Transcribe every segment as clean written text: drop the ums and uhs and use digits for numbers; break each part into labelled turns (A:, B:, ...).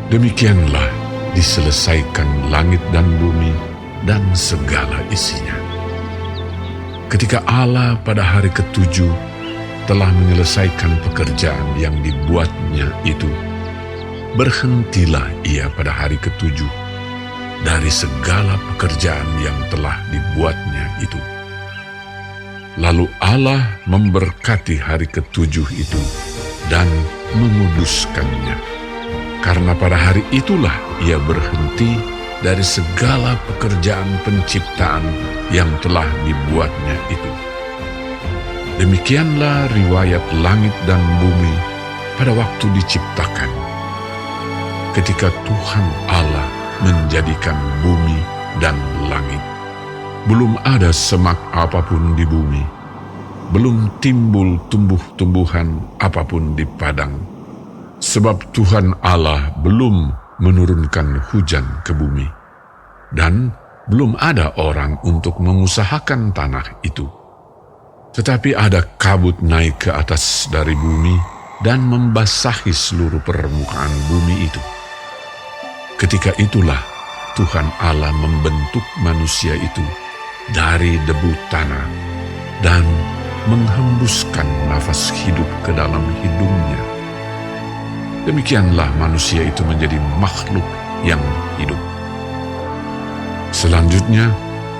A: Demikianlah diselesaikan langit dan bumi dan segala isinya. Ketika Allah pada hari ketujuh telah menyelesaikan pekerjaan yang dibuatnya itu, berhentilah ia pada hari ketujuh dari segala pekerjaan yang telah dibuatnya itu. Lalu Allah memberkati hari ketujuh itu dan menguduskannya, karena pada hari itulah ia berhenti dari segala pekerjaan penciptaan yang telah dibuatnya itu. Demikianlah riwayat langit dan bumi pada waktu diciptakan. Ketika Tuhan Allah menjadikan bumi dan langit, belum ada semak apapun di bumi, belum timbul tumbuh-tumbuhan apapun di padang, sebab Tuhan Allah belum menurunkan hujan ke bumi, dan belum ada orang untuk mengusahakan tanah itu. Tetapi ada kabut naik ke atas dari bumi dan membasahi seluruh permukaan bumi itu. Ketika itulah Tuhan Allah membentuk manusia itu dari debu tanah dan menghembuskan nafas hidup ke dalam hidungnya. Demikianlah manusia itu menjadi makhluk yang hidup. Selanjutnya,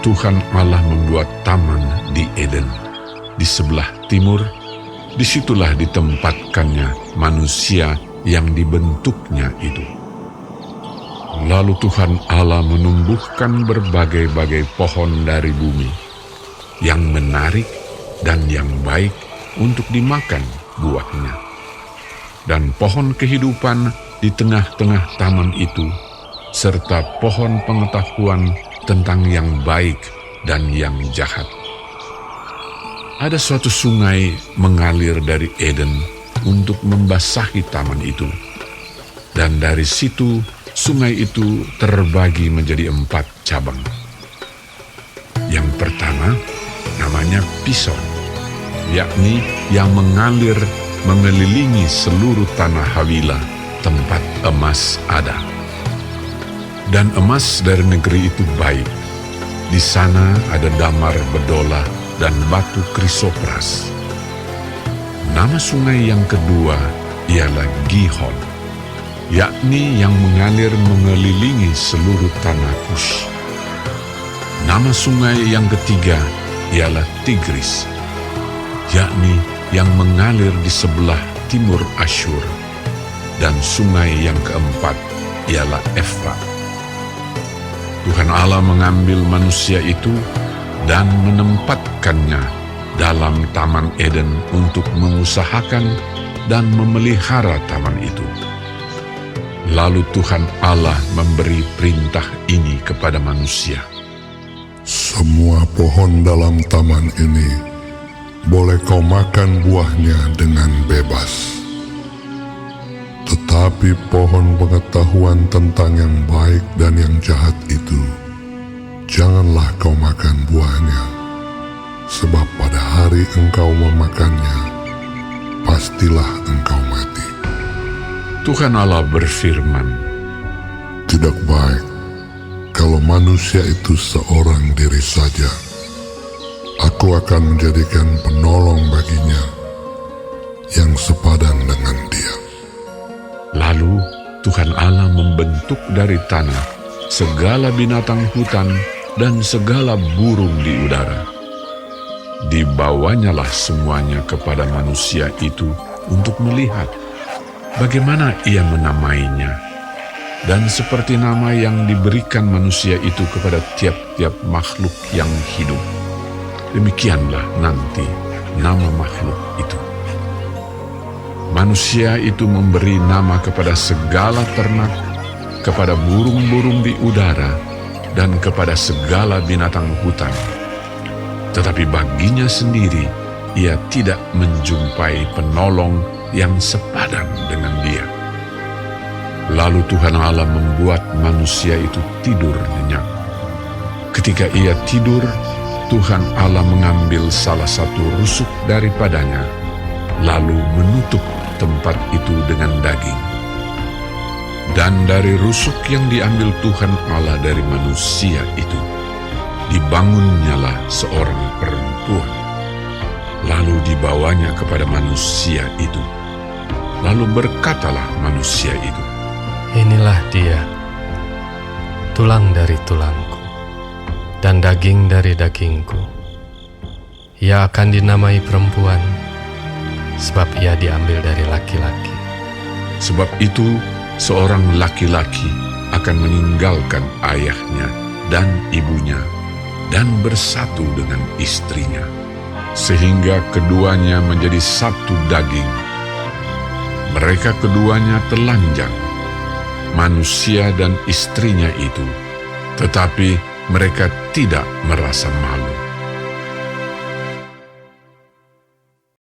A: Tuhan Allah membuat taman di Eden, di sebelah timur. Disitulah ditempatkannya manusia yang dibentuknya itu. Lalu Tuhan Allah menumbuhkan berbagai-bagai pohon dari bumi, yang menarik dan yang baik untuk dimakan buahnya. Dan pohon kehidupan di tengah-tengah taman itu, serta pohon pengetahuan tentang yang baik dan yang jahat. Ada suatu sungai mengalir dari Eden untuk membasahi taman itu. Dan dari situ, sungai itu terbagi menjadi 4 cabang. Yang pertama, namanya Pison, yakni yang mengalir mengelilingi seluruh tanah Hawila, tempat emas ada. Dan emas dari negeri itu baik. Di sana ada damar bedola dan batu krisopras. Nama sungai yang kedua ialah Gihon, yakni yang mengalir mengelilingi seluruh tanah Kush. Nama sungai yang ketiga ialah Tigris, yakni yang mengalir di sebelah timur Asyur. Dan sungai yang keempat ialah Efrat. Tuhan Allah mengambil manusia itu dan menempatkannya dalam Taman Eden untuk mengusahakan dan memelihara taman itu. Lalu Tuhan Allah memberi perintah ini kepada manusia.
B: Semua pohon dalam taman ini boleh kau makan buahnya dengan bebas. Tetapi pohon pengetahuan tentang yang baik dan yang jahat itu, janganlah kau makan buahnya, sebab pada hari engkau memakannya, pastilah engkau mati.
A: Tuhan Allah berfirman,
B: Tidak baik kalau manusia itu seorang diri saja. Aku akan menjadikan penolong baginya yang sepadan dengan dia.
A: Lalu Tuhan Allah membentuk dari tanah segala binatang hutan dan segala burung di udara. Dibawanyalah semuanya kepada manusia itu untuk melihat bagaimana ia menamainya. Dan seperti nama yang diberikan manusia itu kepada tiap-tiap makhluk yang hidup, demikianlah nanti nama makhluk itu. Manusia itu memberi nama kepada segala ternak, kepada burung-burung di udara, dan kepada segala binatang hutan. Tetapi baginya sendiri, ia tidak menjumpai penolong yang sepadan dengan dia. Lalu Tuhan Allah membuat manusia itu tidur nyenyak. Ketika ia tidur, Tuhan Allah mengambil salah satu rusuk daripadanya, lalu menutup tempat itu dengan daging. Dan dari rusuk yang diambil Tuhan Allah dari manusia itu, dibangunnyalah seorang perempuan. Lalu dibawanya kepada manusia itu. Lalu berkatalah manusia itu,
C: Inilah dia, tulang dari tulangku, dan daging dari dagingku. Ia akan dinamai perempuan, sebab ia diambil dari laki-laki.
A: sebab itu seorang laki-laki akan meninggalkan ayahnya dan ibunya dan bersatu dengan istrinya, sehingga keduanya menjadi satu daging. Mereka keduanya telanjang, manusia dan istrinya itu, tetapi mereka tidak merasa malu.